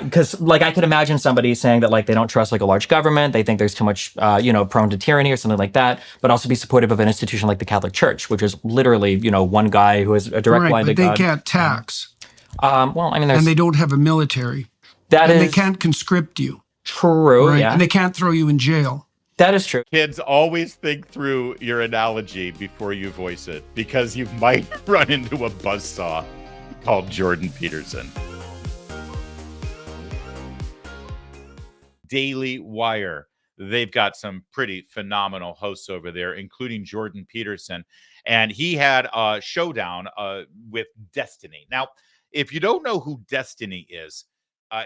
Because like I could imagine somebody saying that like they don't trust like a large government, they think there's too much, prone to tyranny or something like that, but also be supportive of an institution like the Catholic Church, which is literally, one guy who has a direct line to But they God. can't tax. Well, I mean, And they don't have a military. That and is they can't conscript you. True, right? yeah. And they can't throw you in jail. That is true. Kids, always think through your analogy before you voice it, because you might run into a buzzsaw called Jordan Peterson. Daily Wire. They've got some pretty phenomenal hosts over there, including Jordan Peterson. And he had a showdown with Destiny. Now, if you don't know who Destiny is,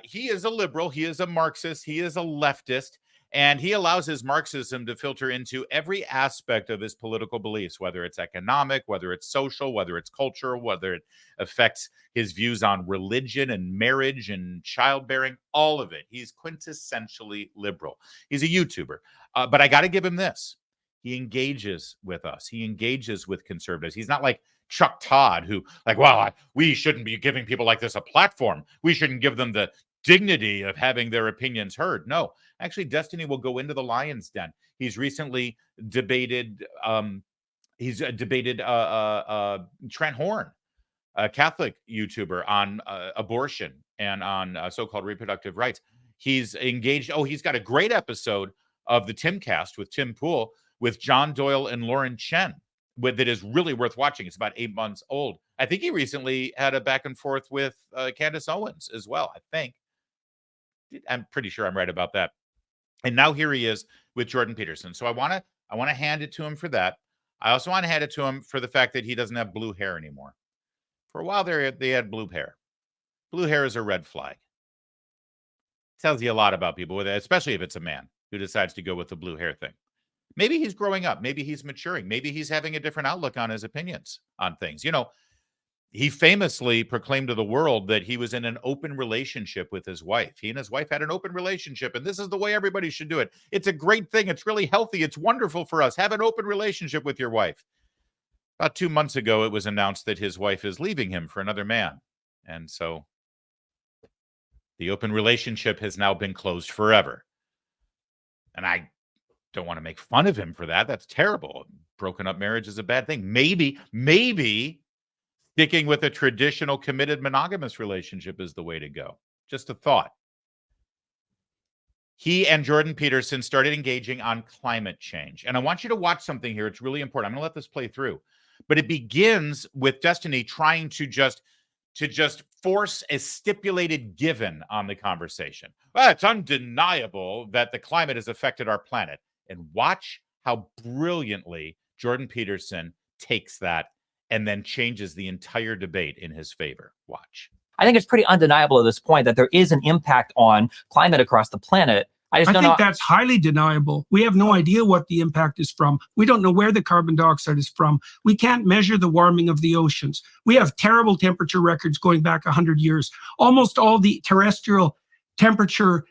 he is a liberal. He is a Marxist. He is a leftist. And he allows his Marxism to filter into every aspect of his political beliefs, whether it's economic, whether it's social, whether it's cultural, whether it affects his views on religion and marriage and childbearing, all of it. He's quintessentially liberal. He's a YouTuber. But I got to give him this. He engages with us. He engages with conservatives. He's not like Chuck Todd, who like, well, we shouldn't be giving people like this a platform. We shouldn't give them the dignity of having their opinions heard. No, actually, Destiny will go into the lion's den. He's recently debated. Trent Horn, a Catholic YouTuber, on abortion and on so-called reproductive rights. He's engaged. Oh, he's got a great episode of the Timcast with Tim Pool with John Doyle and Lauren Chen that is really worth watching. It's about 8 months old. I think he recently had a back and forth with Candace Owens as well, I think. I'm pretty sure I'm right about that. And now here he is with Jordan Peterson. So I want to hand it to him for that. I also want to hand it to him for the fact that he doesn't have blue hair anymore. For a while there, they had blue hair. Blue hair is a red flag. Tells you a lot about people, with it, especially if it's a man who decides to go with the blue hair thing. Maybe he's growing up. Maybe he's maturing. Maybe he's having a different outlook on his opinions on things. He famously proclaimed to the world that he was in an open relationship with his wife. He and his wife had an open relationship, and this is the way everybody should do it. It's a great thing. It's really healthy. It's wonderful for us. Have an open relationship with your wife. About 2 months ago, it was announced that his wife is leaving him for another man. And so the open relationship has now been closed forever. And I don't want to make fun of him for that. That's terrible. Broken up marriage is a bad thing. Maybe sticking with a traditional committed monogamous relationship is the way to go. Just a thought. He and Jordan Peterson started engaging on climate change. And I want you to watch something here. It's really important. I'm going to let this play through. But it begins with Destiny trying to just force a stipulated given on the conversation. Well, it's undeniable that the climate has affected our planet. And watch how brilliantly Jordan Peterson takes that and then changes the entire debate in his favor. Watch. I think it's pretty undeniable at this point that there is an impact on climate across the planet. I think that's highly deniable. We have no idea what the impact is from. We don't know where the carbon dioxide is from. We can't measure the warming of the oceans. We have terrible temperature records going back 100 years. Almost all the terrestrial temperature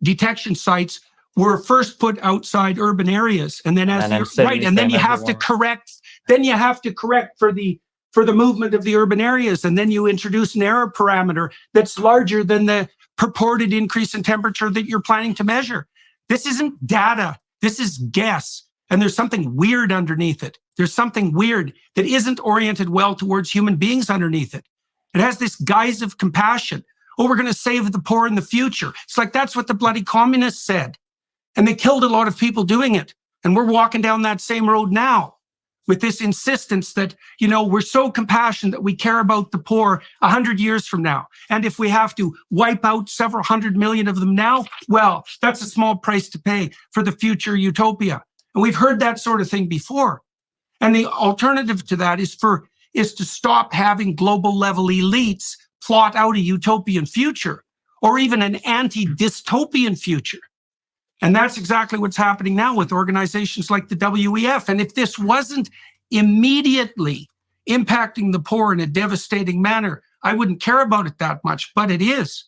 detection sites were first put outside urban areas, and then then you have to correct. Then you have to correct for the movement of the urban areas, and then you introduce an error parameter that's larger than the purported increase in temperature that you're planning to measure. This isn't data. This is guess, and there's something weird underneath it. There's something weird that isn't oriented well towards human beings underneath it. It has this guise of compassion. Oh, we're going to save the poor in the future. It's like that's what the bloody communists said. And they killed a lot of people doing it. And we're walking down that same road now with this insistence that, we're so compassionate that we care about the poor 100 years from now. And if we have to wipe out several 100 million of them now, well, that's a small price to pay for the future utopia. And we've heard that sort of thing before. And the alternative to that is to stop having global level elites plot out a utopian future or even an anti-dystopian future. And that's exactly what's happening now with organizations like the WEF. And if this wasn't immediately impacting the poor in a devastating manner, I wouldn't care about it that much, but it is.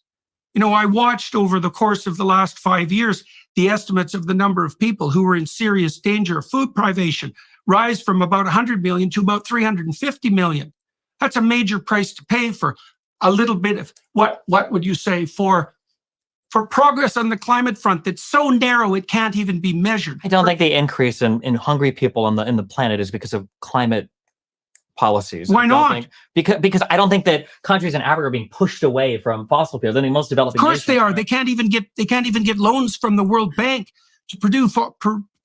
I watched over the course of the last 5 years, the estimates of the number of people who were in serious danger of food privation rise from about 100 million to about 350 million. That's a major price to pay for a little bit of what would you say for progress on the climate front that's so narrow it can't even be measured? I don't think the increase in hungry people on the planet is because of climate policies. Why not? Because I don't think that countries in Africa are being pushed away from fossil fuels. I think most developing Of course they are. nations They can't even get loans from the World Bank to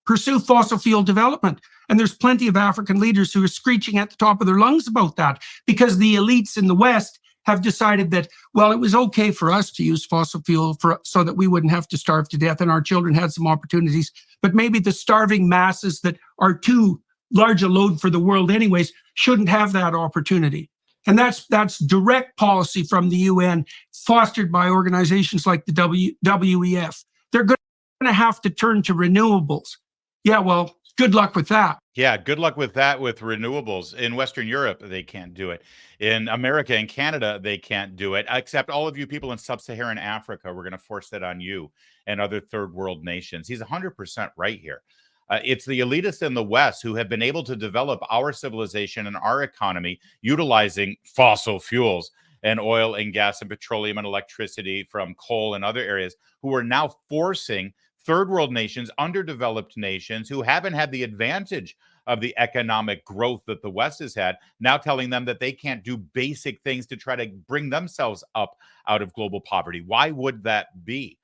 pursue fossil fuel development. And there's plenty of African leaders who are screeching at the top of their lungs about that, because the elites in the West have decided that, well, it was okay for us to use fossil fuel so that we wouldn't have to starve to death and our children had some opportunities. But maybe the starving masses that are too large a load for the world anyways shouldn't have that opportunity. And that's direct policy from the UN, fostered by organizations like the WEF. They're going to have to turn to renewables. Yeah, well, good luck with that. Yeah, good luck with that with renewables. In Western Europe, they can't do it. In America and Canada, they can't do it. Except all of you people in sub-Saharan Africa, we're going to force that on you and other third world nations. He's 100% right here. It's the elitists in the West who have been able to develop our civilization and our economy utilizing fossil fuels and oil and gas and petroleum and electricity from coal and other areas, who are now forcing third world nations, underdeveloped nations who haven't had the advantage of the economic growth that the West has had, now telling them that they can't do basic things to try to bring themselves up out of global poverty. Why would that be?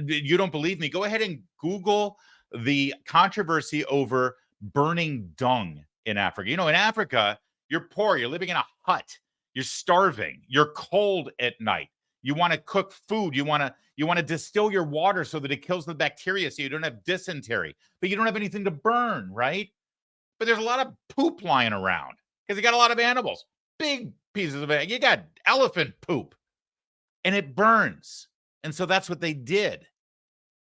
You don't believe me? Go ahead and Google the controversy over burning dung in Africa. You know, in Africa, you're poor, you're living in a hut, you're starving, you're cold at night. You want to cook food, you want to distill your water so that it kills the bacteria so you don't have dysentery, but you don't have anything to burn, right? But there's a lot of poop lying around because you got a lot of animals, big pieces of it. You got elephant poop and it burns. And so that's what they did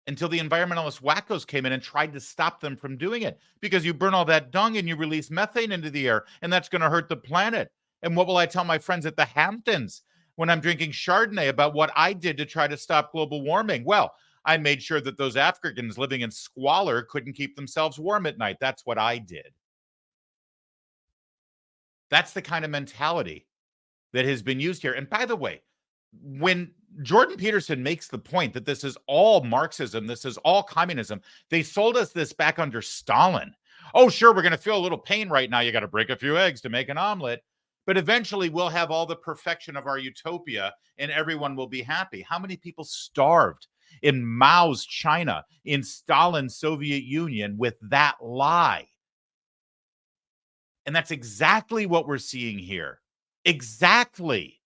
until the environmentalist wackos came in and tried to stop them from doing it, because you burn all that dung and you release methane into the air, and that's going to hurt the planet. And what will I tell my friends at the Hamptons when I'm drinking Chardonnay about what I did to try to stop global warming? Well, I made sure that those Africans living in squalor couldn't keep themselves warm at night. That's what I did. That's the kind of mentality that has been used here. And by the way, when Jordan Peterson makes the point that this is all Marxism, this is all communism, they sold us this back under Stalin. Oh, sure, we're going to feel a little pain right now. You got to break a few eggs to make an omelet. But eventually we'll have all the perfection of our utopia and everyone will be happy. How many people starved in Mao's China, in Stalin's Soviet Union with that lie? And that's exactly what we're seeing here. Exactly.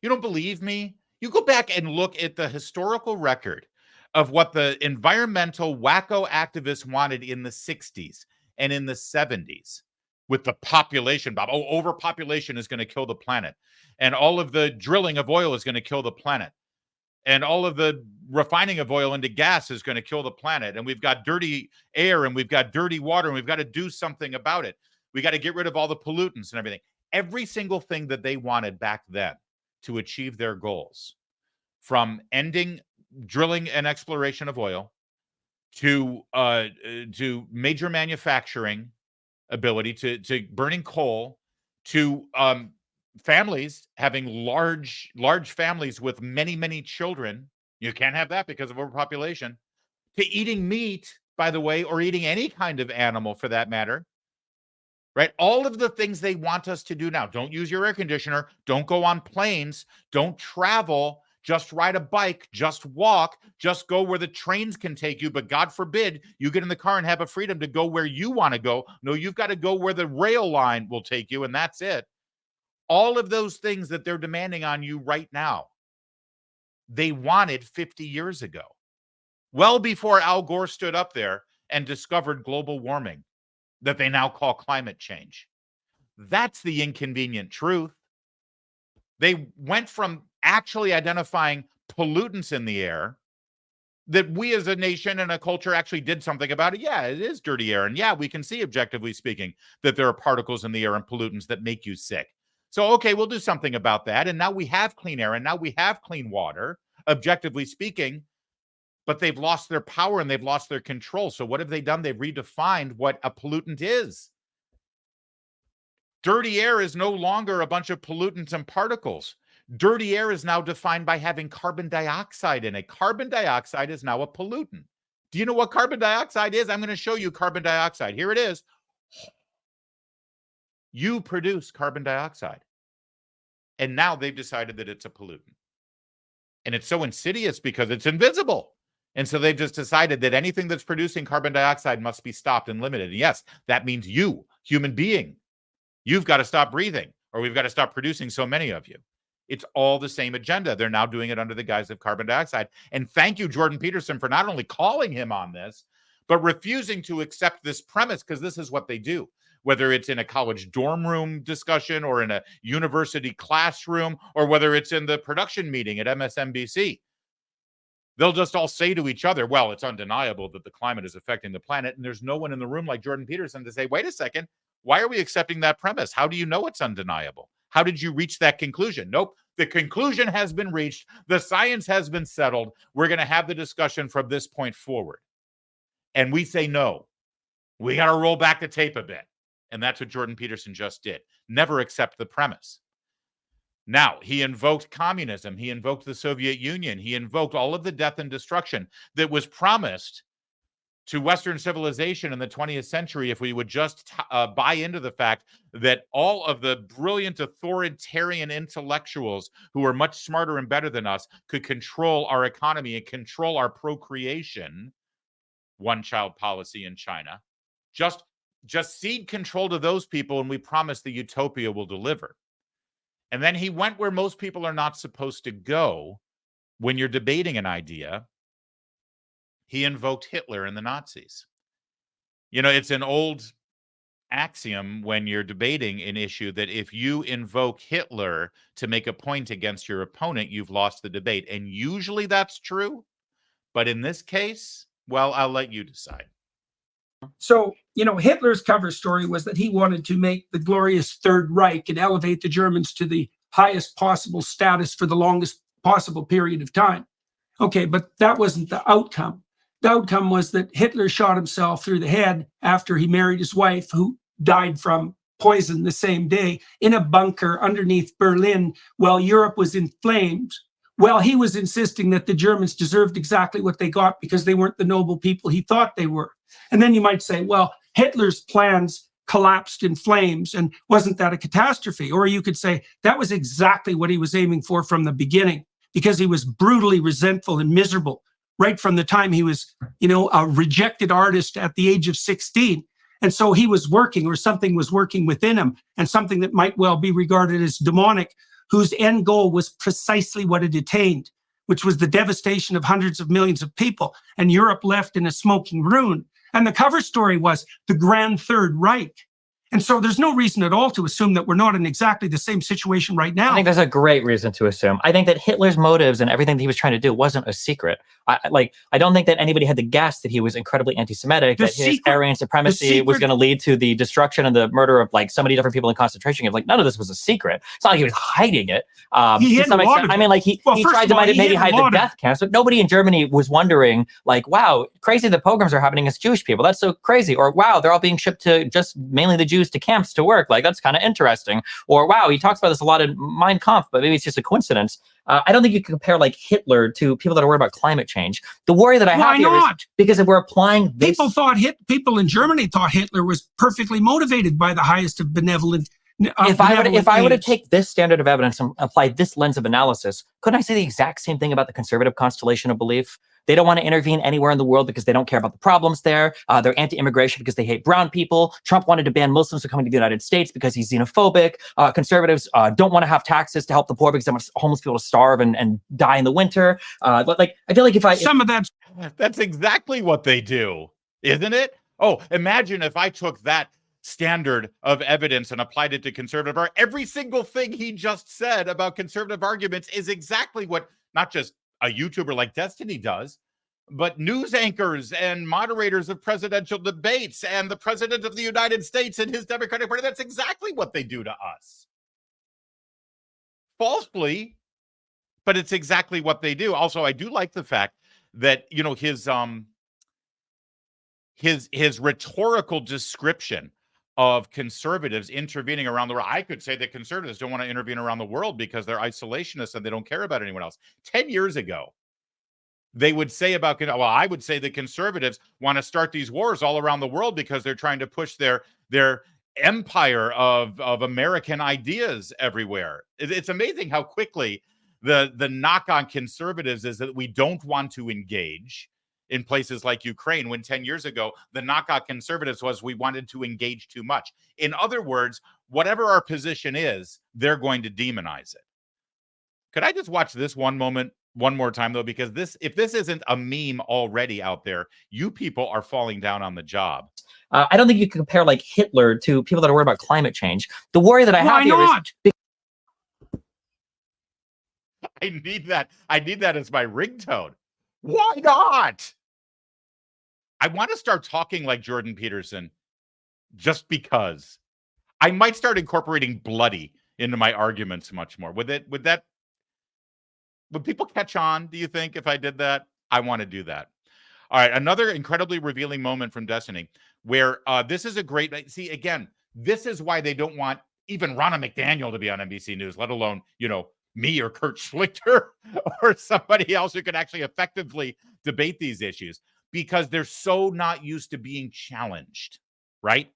You don't believe me? You go back and look at the historical record of what the environmental wacko activists wanted in the 60s and in the 70s with the population bomb. Oh, overpopulation is going to kill the planet. And all of the drilling of oil is going to kill the planet. And all of the refining of oil into gas is going to kill the planet. And we've got dirty air and we've got dirty water and we've got to do something about it. We got to get rid of all the pollutants and everything. Every single thing that they wanted back then to achieve their goals, from ending drilling and exploration of oil to major manufacturing ability, to burning coal, to families having large families with many children. You can't have that because of overpopulation. To eating meat, by the way, or eating any kind of animal for that matter. Right? All of the things they want us to do now. Don't use your air conditioner. Don't go on planes. Don't travel. Just ride a bike. Just walk. Just go where the trains can take you. But God forbid you get in the car and have a freedom to go where you want to go. No, you've got to go where the rail line will take you, and that's it. All of those things that they're demanding on you right now, they wanted 50 years ago. Well before Al Gore stood up there and discovered global warming that they now call climate change. That's the inconvenient truth. They went from actually identifying pollutants in the air that we as a nation and a culture actually did something about it. Yeah, it is dirty air. And yeah, we can see, objectively speaking, that there are particles in the air and pollutants that make you sick. So, okay, we'll do something about that. And now we have clean air and now we have clean water, objectively speaking. But they've lost their power and they've lost their control. So what have they done? They've redefined what a pollutant is. Dirty air is no longer a bunch of pollutants and particles. Dirty air is now defined by having carbon dioxide in it. Carbon dioxide is now a pollutant. Do you know what carbon dioxide is? I'm going to show you carbon dioxide. Here it is. You produce carbon dioxide. And now they've decided that it's a pollutant. And it's so insidious because it's invisible. And so they've just decided that anything that's producing carbon dioxide must be stopped and limited. And yes, that means you, human being. You've got to stop breathing, or we've got to stop producing so many of you. It's all the same agenda. They're now doing it under the guise of carbon dioxide. And thank you, Jordan Peterson, for not only calling him on this, but refusing to accept this premise, because this is what they do. Whether it's in a college dorm room discussion or in a university classroom, or whether it's in the production meeting at MSNBC, they'll just all say to each other, well, it's undeniable that the climate is affecting the planet. And there's no one in the room like Jordan Peterson to say, wait a second, why are we accepting that premise? How do you know it's undeniable? How did you reach that conclusion? Nope. The conclusion has been reached. The science has been settled. We're going to have the discussion from this point forward. And we say no. We got to roll back the tape a bit. And that's what Jordan Peterson just did. Never accept the premise. Now, he invoked communism. He invoked the Soviet Union. He invoked all of the death and destruction that was promised to Western civilization in the 20th century if we would just buy into the fact that all of the brilliant authoritarian intellectuals who are much smarter and better than us could control our economy and control our procreation, one-child policy in China. Just cede control to those people, and we promise the utopia will deliver. And then he went where most people are not supposed to go when you're debating an idea. He invoked Hitler and the Nazis. You know, it's an old axiom when you're debating an issue that if you invoke Hitler to make a point against your opponent, you've lost the debate. And usually that's true. But in this case, well, I'll let you decide. So, you know, Hitler's cover story was that he wanted to make the glorious Third Reich and elevate the Germans to the highest possible status for the longest possible period of time. Okay, but that wasn't the outcome. The outcome was that Hitler shot himself through the head after he married his wife, who died from poison the same day, in a bunker underneath Berlin while Europe was in flames. Well, he was insisting that the Germans deserved exactly what they got because they weren't the noble people he thought they were. And then you might say, well, Hitler's plans collapsed in flames, and wasn't that a catastrophe? Or you could say that was exactly what he was aiming for from the beginning, because he was brutally resentful and miserable right from the time he was, you know, a rejected artist at the age of 16. And so he was working, or something was working within him, and something that might well be regarded as demonic, whose end goal was precisely what it attained, which was the devastation of hundreds of millions of people, and Europe left in a smoking ruin. And the cover story was the Grand Third Reich. And so there's no reason at all to assume that we're not in exactly the same situation right now. I think there's a great reason to assume. I think that Hitler's motives and everything that he was trying to do wasn't a secret. I don't think that anybody had to guess that he was incredibly anti-Semitic, that his Aryan supremacy was going to lead to the destruction and the murder of like so many different people in concentration camps. Like, none of this was a secret. It's not like he was hiding it. He hid a lot of it. I mean, like he tried to maybe hide the death camps, but nobody in Germany was wondering, like, wow, crazy that pogroms are happening against Jewish people. That's so crazy. Or wow, they're all being shipped to just mainly the Jews to camps to work. Like, that's kind of interesting. Or wow, he talks about this a lot in Mein Kampf, but maybe it's just a coincidence. I don't think you can compare like Hitler to people that are worried about climate change. The worry that I have here is because if we're applying this, people in Germany thought Hitler was perfectly motivated by the highest of benevolent. If I were to take this standard of evidence and apply this lens of analysis, couldn't I say the exact same thing about the conservative constellation of belief? They don't want to intervene anywhere in the world because they don't care about the problems there. They're anti-immigration because they hate brown people. Trump wanted to ban Muslims from coming to the United States because he's xenophobic. Conservatives don't want to have taxes to help the poor because they want homeless people to starve and die in the winter. Like, I feel like that's exactly what they do, isn't it? Oh, imagine if I took that standard of evidence and applied it to conservative art. Every single thing he just said about conservative arguments is exactly what not just a YouTuber like Destiny does, but news anchors and moderators of presidential debates and the president of the United States and his Democratic Party. That's exactly what they do to us. Falsely, but it's exactly what they do. Also, I do like the fact that, you know, his rhetorical description of conservatives intervening around the world. I could say that conservatives don't want to intervene around the world because they're isolationists and they don't care about anyone else. 10 years ago, they would say about, well, I would say that conservatives want to start these wars all around the world because they're trying to push their empire of American ideas everywhere. It's amazing how quickly the knock on conservatives is that we don't want to engage in places like Ukraine, when 10 years ago, the knock on conservatives was we wanted to engage too much. In other words, whatever our position is, they're going to demonize it. Could I just watch this one more time, though? Because if this isn't a meme already out there, you people are falling down on the job. I don't think you can compare like Hitler to people that are worried about climate change. The worry that I have here is... I need that. I need that as my ringtone. Why not? I want to start talking like Jordan Peterson just because. I might start incorporating bloody into my arguments much more. Would people catch on, do you think, if I did that? I want to do that. All right, another incredibly revealing moment from Destiny where this is a great, see, again, this is why they don't want even Ronna McDaniel to be on NBC News, let alone, me or Kurt Schlichter or somebody else who can actually effectively debate these issues, because they're so not used to being challenged, right?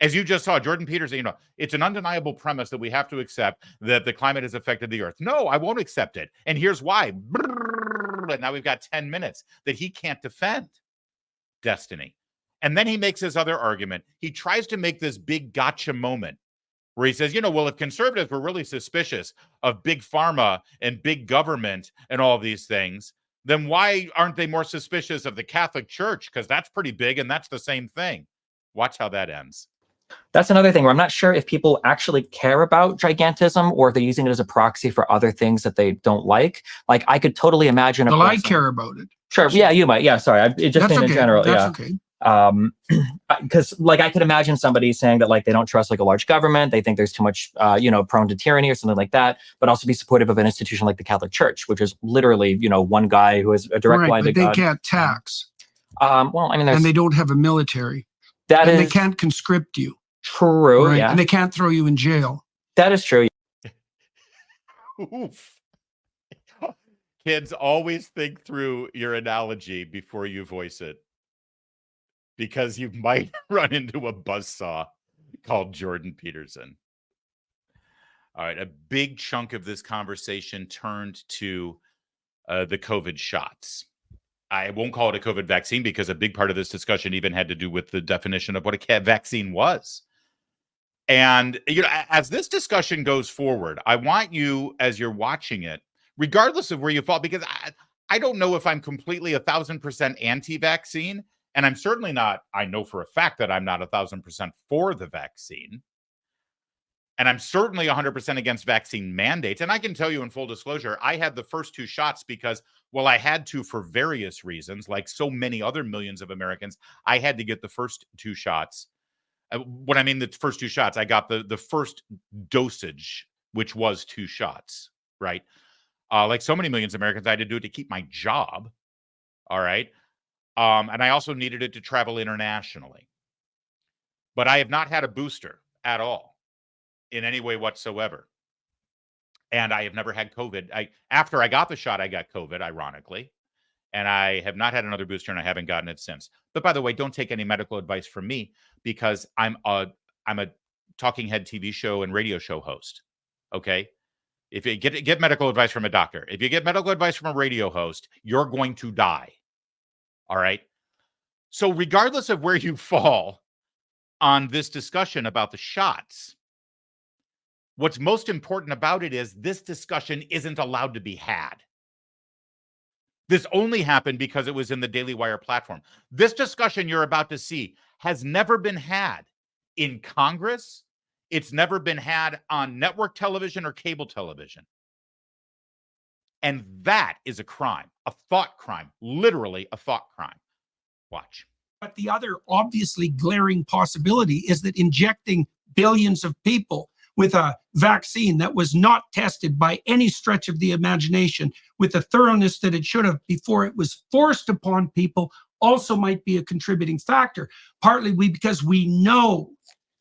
As you just saw, Jordan Peterson, it's an undeniable premise that we have to accept that the climate has affected the earth. No, I won't accept it. And here's why. And now we've got 10 minutes that he can't defend Destiny. And then he makes his other argument. He tries to make this big gotcha moment where he says, well, if conservatives were really suspicious of big pharma and big government and all these things, then why aren't they more suspicious of the Catholic Church? Because that's pretty big and that's the same thing. Watch how that ends. That's another thing where I'm not sure if people actually care about gigantism or if they're using it as a proxy for other things that they don't like. Like, I could totally imagine Well, I care about it. Sure. Yeah, you might. Yeah, sorry. It just meant in general. That's yeah. Okay. Because I could imagine somebody saying that they don't trust a large government, they think there's too much prone to tyranny or something like that, but also be supportive of an institution like the Catholic Church, which is literally one guy who has a direct line to God. They can't tax. Well, I mean, and they don't have a military. They can't conscript you. True. Right? Yeah. And they can't throw you in jail. That is true. Oof. Kids, always think through your analogy before you voice it, because you might run into a buzzsaw called Jordan Peterson. All right, a big chunk of this conversation turned to the COVID shots. I won't call it a COVID vaccine because a big part of this discussion even had to do with the definition of what a vaccine was. And, as this discussion goes forward, I want you, as you're watching it, regardless of where you fall, because I don't know if I'm completely 1,000% anti-vaccine. And I'm certainly not, I know for a fact that I'm not 1,000% for the vaccine. And I'm certainly 100% against vaccine mandates. And I can tell you in full disclosure, I had the first 2 shots because, well, I had to for various reasons, like so many other millions of Americans. I had to get the first 2 shots. When I mean the first 2 shots, I got the first dosage, which was 2 shots, right? Like so many millions of Americans, I had to do it to keep my job. All right. And I also needed it to travel internationally. But I have not had a booster at all in any way whatsoever. And I have never had COVID. After I got the shot, I got COVID, ironically. And I have not had another booster, and I haven't gotten it since. But by the way, don't take any medical advice from me, because I'm a talking head TV show and radio show host. Okay? If you get medical advice from a doctor, if you get medical advice from a radio host, you're going to die. All right. So regardless of where you fall on this discussion about the shots, what's most important about it is this discussion isn't allowed to be had. This only happened because it was in the Daily Wire platform. This discussion you're about to see has never been had in Congress. It's never been had on network television or cable television. And that is a crime, a thought crime, literally a thought crime. Watch. But the other obviously glaring possibility is that injecting billions of people with a vaccine that was not tested by any stretch of the imagination with the thoroughness that it should have before it was forced upon people also might be a contributing factor. Partly because we know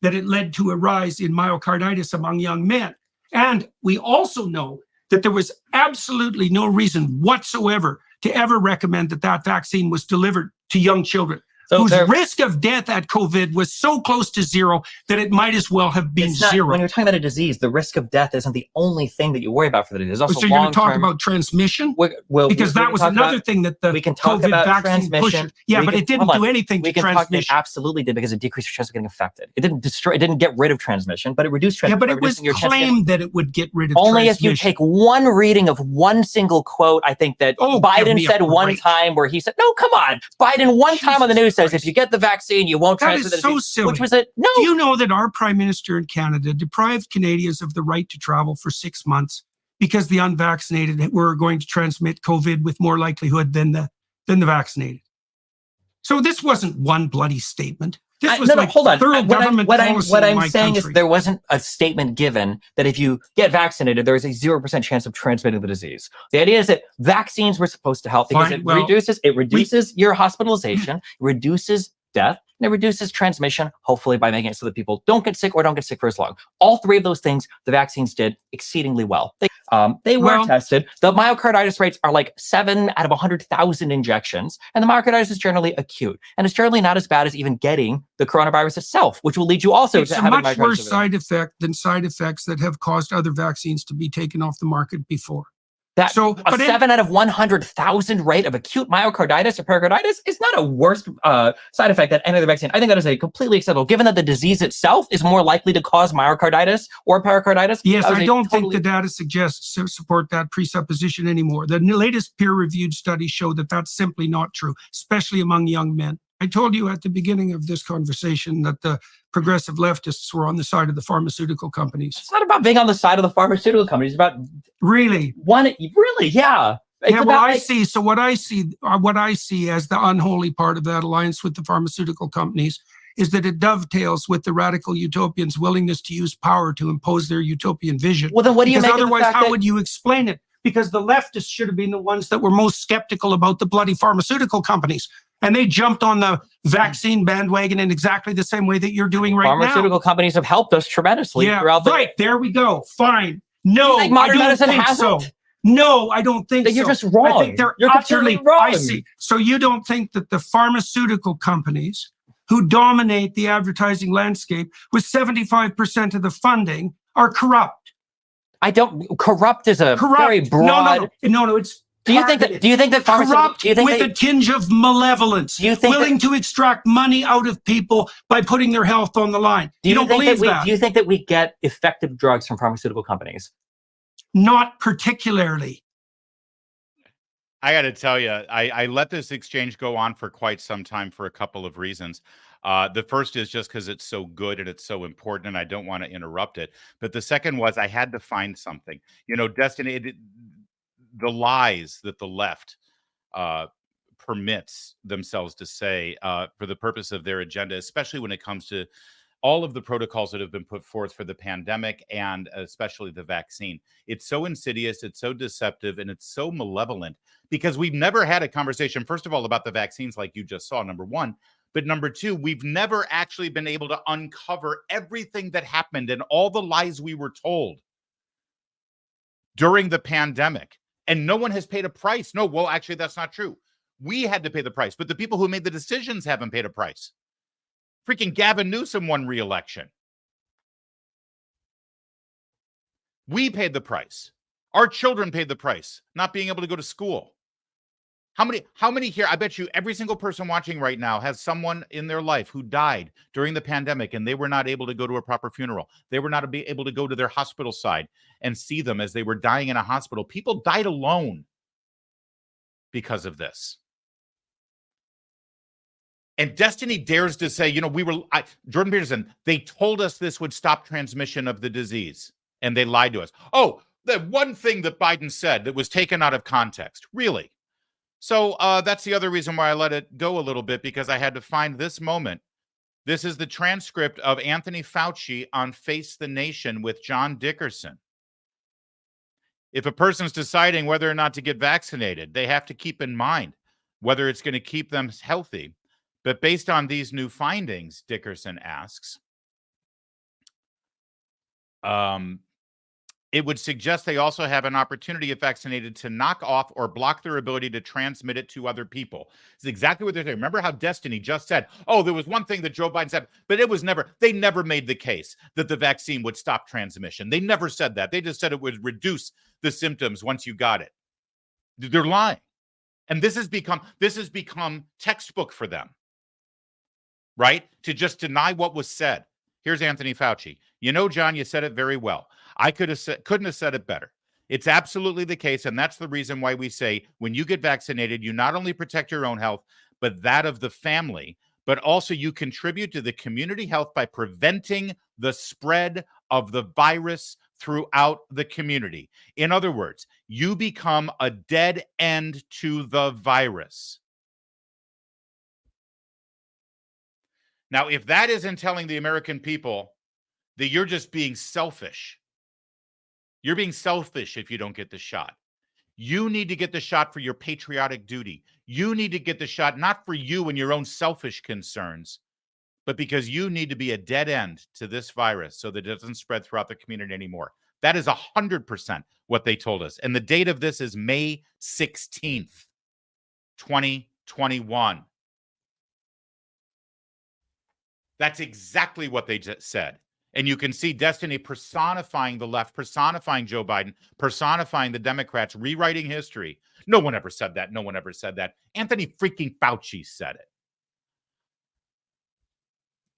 that it led to a rise in myocarditis among young men. And we also know that there was absolutely no reason whatsoever to ever recommend that that vaccine was delivered to young children, whose risk of death at COVID was so close to zero that it might as well have been zero. When you're talking about a disease, the risk of death isn't the only thing that you worry about for the disease. There's also so you're going to talk about transmission? Because that was another thing that the COVID vaccine pushed. Yeah, but it didn't do anything to transmission. It absolutely did, because it decreased your chance of getting infected. It didn't destroy, it didn't get rid of transmission, but it reduced transmission. Yeah, but it was claimed that it would get rid of only transmission. if you take one reading of one single quote. I think that Biden said one time where he said, no, come on. Biden one time on the news says, if you get the vaccine, you won't transfer the disease. That is so silly. Which was it? No. Do you know that our Prime Minister in Canada deprived Canadians of the right to travel for 6 months because the unvaccinated were going to transmit COVID with more likelihood than the vaccinated? So this wasn't one bloody statement. This was hold on. thorough government policy. What I'm saying is there wasn't a statement given that if you get vaccinated, there is a 0% chance of transmitting the disease. The idea is that vaccines were supposed to help because it reduces your hospitalization, it reduces death, and it reduces transmission, hopefully by making it so that people don't get sick or don't get sick for as long. All three of those things, the vaccines did exceedingly well. They were tested. The myocarditis rates are like 7 out of 100,000 injections, and the myocarditis is generally acute, and it's generally not as bad as even getting the coronavirus itself, which will lead you also to having much worse side effect than side effects that have caused other vaccines to be taken off the market before. A 7 out of 100,000 rate of acute myocarditis or pericarditis is not a worse side effect than any other vaccine. I think that is a completely acceptable, given that the disease itself is more likely to cause myocarditis or pericarditis. Yes, I don't think the data suggests to support that presupposition anymore. The latest peer-reviewed studies show that that's simply not true, especially among young men. I told you at the beginning of this conversation that the progressive leftists were on the side of the pharmaceutical companies. It's not about being on the side of the pharmaceutical companies. It's about yeah. So what I see as the unholy part of that alliance with the pharmaceutical companies is that it dovetails with the radical utopians' willingness to use power to impose their utopian vision. Well, then what do you make otherwise, how would you explain it? Because the leftists should have been the ones that were most skeptical about the bloody pharmaceutical companies. And they jumped on the vaccine bandwagon in exactly the same way that you're doing right now. Pharmaceutical companies have helped us tremendously throughout the... Right, there we go. Fine. No, I don't think so. No, I don't think so. You're just wrong. I think they're utterly wrong. I see. So you don't think that the pharmaceutical companies who dominate the advertising landscape with 75% of the funding are corrupt? I don't... Corrupt is a very broad... No, it's... Do you think that corrupt with a tinge of malevolence, willing to extract money out of people by putting their health on the line? You don't believe that? Do you think that we get effective drugs from pharmaceutical companies? Not particularly. I got to tell you, I let this exchange go on for quite some time for a couple of reasons. The first is just because it's so good and it's so important, and I don't want to interrupt it. But the second was I had to find something. You know, Destiny, the lies that the left permits themselves to say for the purpose of their agenda, especially when it comes to all of the protocols that have been put forth for the pandemic and especially the vaccine. It's so insidious, it's so deceptive, and it's so malevolent because we've never had a conversation, first of all, about the vaccines like you just saw, number one. But number two, we've never actually been able to uncover everything that happened and all the lies we were told during the pandemic. And no one has paid a price. No, well, actually, that's not true. We had to pay the price, but the people who made the decisions haven't paid a price. Freaking Gavin Newsom won re-election. We paid the price. Our children paid the price, not being able to go to school. How many here, I bet you every single person watching right now has someone in their life who died during the pandemic and they were not able to go to a proper funeral. They were not able to go to their hospital side and see them as they were dying in a hospital. People died alone because of this. And Destiny dares to say, you know, Jordan Peterson, they told us this would stop transmission of the disease, and they lied to us. Oh, the one thing that Biden said that was taken out of context. Really? So that's the other reason why I let it go a little bit, because I had to find this moment. This is the transcript of Anthony Fauci on Face the Nation with John Dickerson. If a person's deciding whether or not to get vaccinated, they have to keep in mind whether it's going to keep them healthy. But based on these new findings, Dickerson asks, It would suggest they also have an opportunity, if vaccinated, to knock off or block their ability to transmit it to other people. It's exactly what they're saying. Remember how Destiny just said, oh, there was one thing that Joe Biden said, but they never made the case that the vaccine would stop transmission. They never said that. They just said it would reduce the symptoms once you got it. They're lying. And this has become textbook for them, right? To just deny what was said. Here's Anthony Fauci. You know, John, you said it very well. I couldn't have said it better. It's absolutely the case, and that's the reason why we say when you get vaccinated, you not only protect your own health, but that of the family, but also you contribute to the community health by preventing the spread of the virus throughout the community. In other words, you become a dead end to the virus. Now, if that isn't telling the American people that you're just being selfish, you're being selfish if you don't get the shot. You need to get the shot for your patriotic duty. You need to get the shot not for you and your own selfish concerns, but because you need to be a dead end to this virus so that it doesn't spread throughout the community anymore. That is 100% what they told us. And the date of this is May 16th, 2021. That's exactly what they just said. And you can see Destiny personifying the left, personifying Joe Biden, personifying the Democrats, rewriting history. No one ever said that. No one ever said that. Anthony freaking Fauci said it.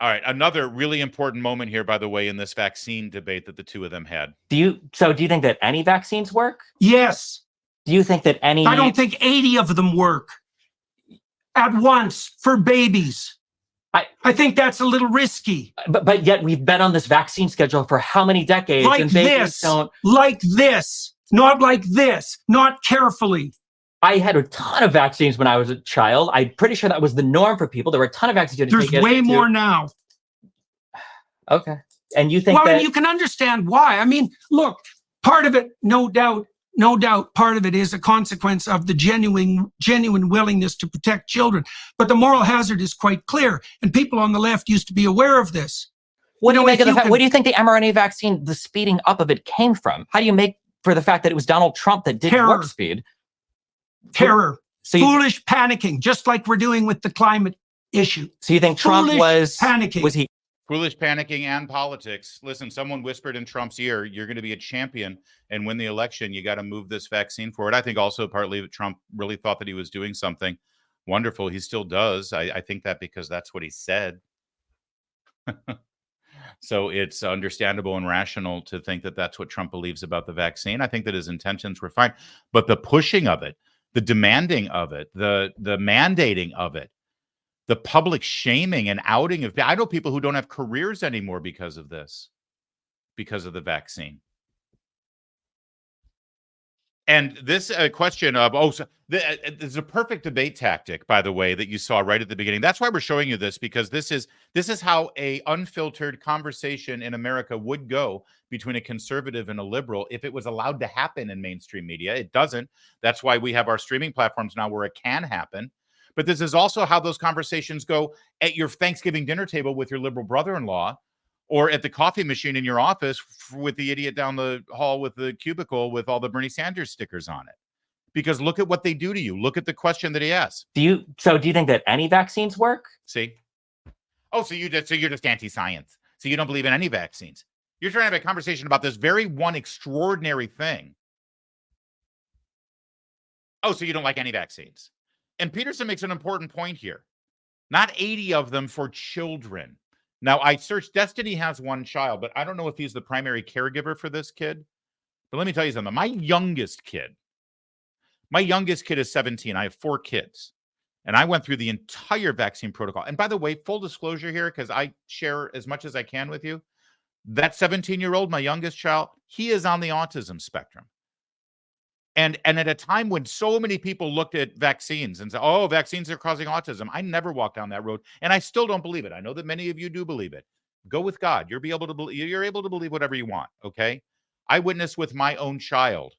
All right. Another really important moment here, by the way, in this vaccine debate that the two of them had. Do you think that any vaccines work? Yes. Do you think that any... I don't think 80 of them work at once for babies. I think that's a little risky. But yet we've been on this vaccine schedule for how many decades? Like this, not like this, not carefully. I had a ton of vaccines when I was a child. I'm pretty sure that was the norm for people. There were a ton of vaccines. There's way more now. Okay. And you think that... Well, you can understand why. I mean, look, part of it, no doubt, part of it is a consequence of the genuine willingness to protect children. But the moral hazard is quite clear. And people on the left used to be aware of this. What do you make of the fact? What do you think the mRNA vaccine, the speeding up of it came from? How do you make for the fact that it was Donald Trump that did warp speed? Terror. So foolish panicking, just like we're doing with the climate issue. So you think Trump was panicking? Was he foolish panicking and politics? Listen, someone whispered in Trump's ear, "You're going to be a champion and win the election. You got to move this vaccine forward." I think also partly Trump really thought that he was doing something wonderful. He still does. I think that because that's what he said. So it's understandable and rational to think that that's what Trump believes about the vaccine. I think that his intentions were fine, but the pushing of it, the demanding of it, the mandating of it, the public shaming and outing of... I know people who don't have careers anymore because of this, because of the vaccine. And this question of, it's a perfect debate tactic, by the way, that you saw right at the beginning. That's why we're showing you this, because this is how a unfiltered conversation in America would go between a conservative and a liberal if it was allowed to happen in mainstream media. It doesn't. That's why we have our streaming platforms now where it can happen. But this is also how those conversations go at your Thanksgiving dinner table with your liberal brother-in-law, or at the coffee machine in your office with the idiot down the hall with the cubicle with all the Bernie Sanders stickers on it. Because look at what they do to you. Look at the question that he asked. Do you think that any vaccines work? See? Oh, so you're just anti-science. So you don't believe in any vaccines. You're trying to have a conversation about this very one extraordinary thing. Oh, so you don't like any vaccines. And Peterson makes an important point here. Not 80 of them for children. Now, I searched, Destiny has one child, but I don't know if he's the primary caregiver for this kid. But let me tell you something. My youngest kid is 17. I have 4 kids. And I went through the entire vaccine protocol. And by the way, full disclosure here, because I share as much as I can with you, that 17-year-old, my youngest child, he is on the autism spectrum. And at a time when so many people looked at vaccines and said, oh, vaccines are causing autism, I never walked down that road. And I still don't believe it. I know that many of you do believe it. Go with God. You're able to believe whatever you want, okay? I witnessed with my own child.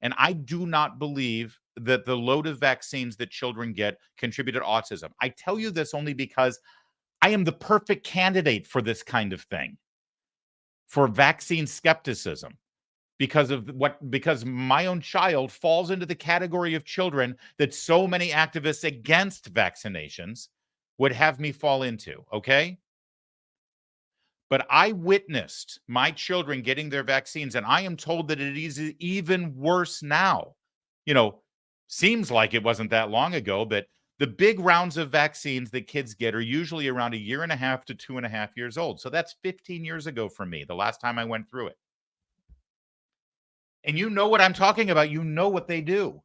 And I do not believe that the load of vaccines that children get contribute to autism. I tell you this only because I am the perfect candidate for this kind of thing. for vaccine skepticism because my own child falls into the category of children that so many activists against vaccinations would have me fall into, okay? But I witnessed my children getting their vaccines, and I am told that it is even worse now. You know, seems like it wasn't that long ago, but the big rounds of vaccines that kids get are usually around 1.5 to 2.5 years old. So that's 15 years ago for me, the last time I went through it. And you know what I'm talking about. You know what they do.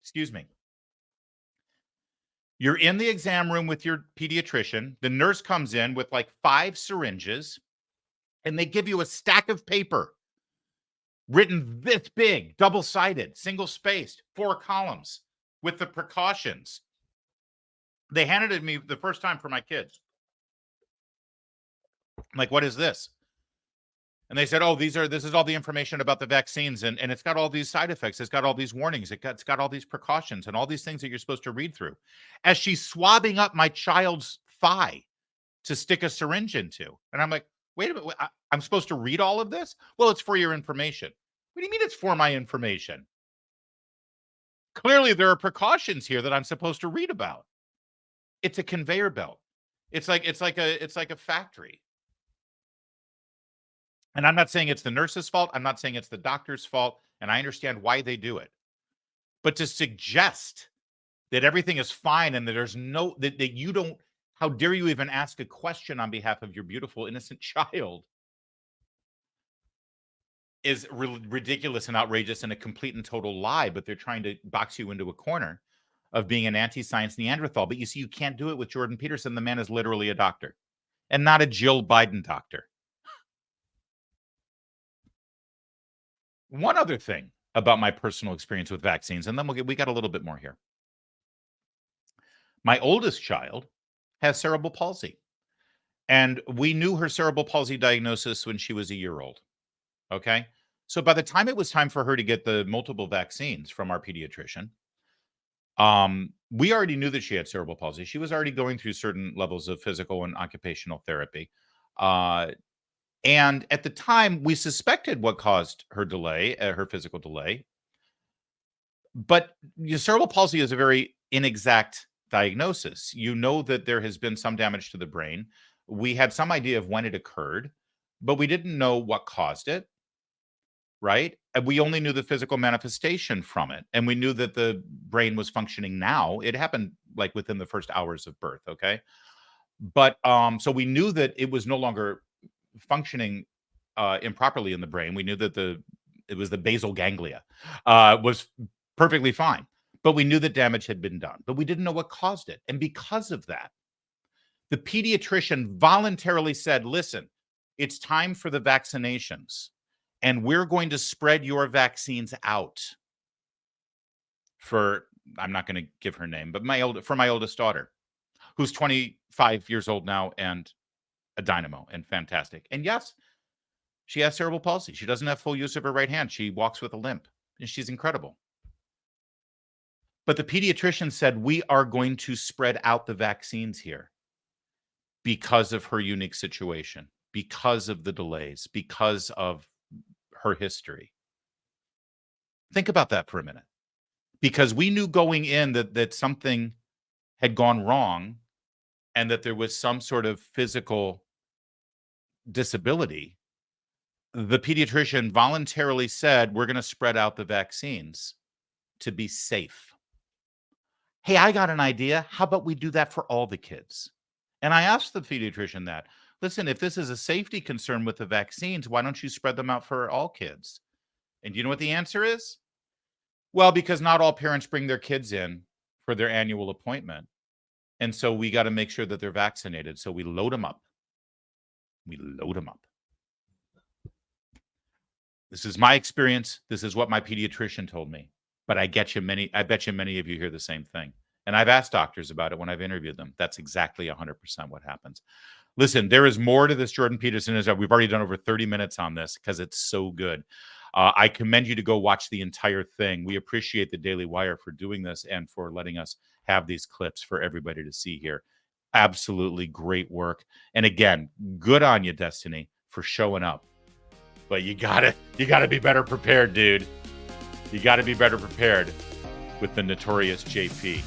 Excuse me. You're in the exam room with your pediatrician. The nurse comes in with like 5 syringes, and they give you a stack of paper written this big, double-sided, single-spaced, 4 columns with the precautions. They handed it to me the first time for my kids. I'm like, what is this? And they said, oh, this is all the information about the vaccines, and it's got all these side effects. It's got all these warnings. It's got all these precautions and all these things that you're supposed to read through. As she's swabbing up my child's thigh to stick a syringe into. And I'm like, wait a minute, I'm supposed to read all of this? Well, it's for your information. What do you mean it's for my information? Clearly, there are precautions here that I'm supposed to read about. It's a conveyor belt. It's like a factory. And I'm not saying it's the nurse's fault. I'm not saying it's the doctor's fault. And I understand why they do it. But to suggest that everything is fine and that there's that you don't, how dare you even ask a question on behalf of your beautiful, innocent child is ridiculous and outrageous and a complete and total lie. But they're trying to box you into a corner of being an anti-science Neanderthal. But you see, you can't do it with Jordan Peterson. The man is literally a doctor and not a Jill Biden doctor. One other thing about my personal experience with vaccines, and then we got a little bit more here. My oldest child has cerebral palsy, and we knew her cerebral palsy diagnosis when she was a year old. Okay. So by the time it was time for her to get the multiple vaccines from our pediatrician, we already knew that she had cerebral palsy. She was already going through certain levels of physical and occupational therapy. And at the time, we suspected what caused her delay, her physical delay. But cerebral palsy is a very inexact diagnosis. You know that there has been some damage to the brain. We had some idea of when it occurred, but we didn't know what caused it, right? And we only knew the physical manifestation from it. And we knew that the brain was functioning now. It happened like within the first hours of birth, okay? But so we knew that it was no longer functioning improperly in the brain. We knew that it was the basal ganglia was perfectly fine, but we knew that damage had been done, but we didn't know what caused it. And because of that, the pediatrician voluntarily said, listen, it's time for the vaccinations, and we're going to spread your vaccines out for, I'm not going to give her name, but for my oldest daughter, who's 25 years old now and a dynamo and fantastic. And yes, she has cerebral palsy. She doesn't have full use of her right hand. She walks with a limp, and she's incredible. But the pediatrician said, we are going to spread out the vaccines here because of her unique situation, because of the delays, because of her history. Think about that for a minute. Because we knew going in that something had gone wrong and that there was some sort of physical disability. The pediatrician voluntarily said, we're going to spread out the vaccines to be safe. Hey, I got an idea. How about we do that for all the kids? And I asked the pediatrician that, listen, if this is a safety concern with the vaccines, why don't you spread them out for all kids? And you know what the answer is? Well, because not all parents bring their kids in for their annual appointment. And so we got to make sure that they're vaccinated. So we load them up. This is my experience. This is what my pediatrician told me. But I bet you many of you hear the same thing. And I've asked doctors about it when I've interviewed them. That's exactly 100% what happens. Listen, there is more to this Jordan Peterson. We've already done over 30 minutes on this because it's so good. I commend you to go watch the entire thing. We appreciate the Daily Wire for doing this and for letting us have these clips for everybody to see here. Absolutely great work. And again, good on you, Destiny, for for showing up. But you gotta be better prepared, dude. You gotta be better prepared with the Notorious JP.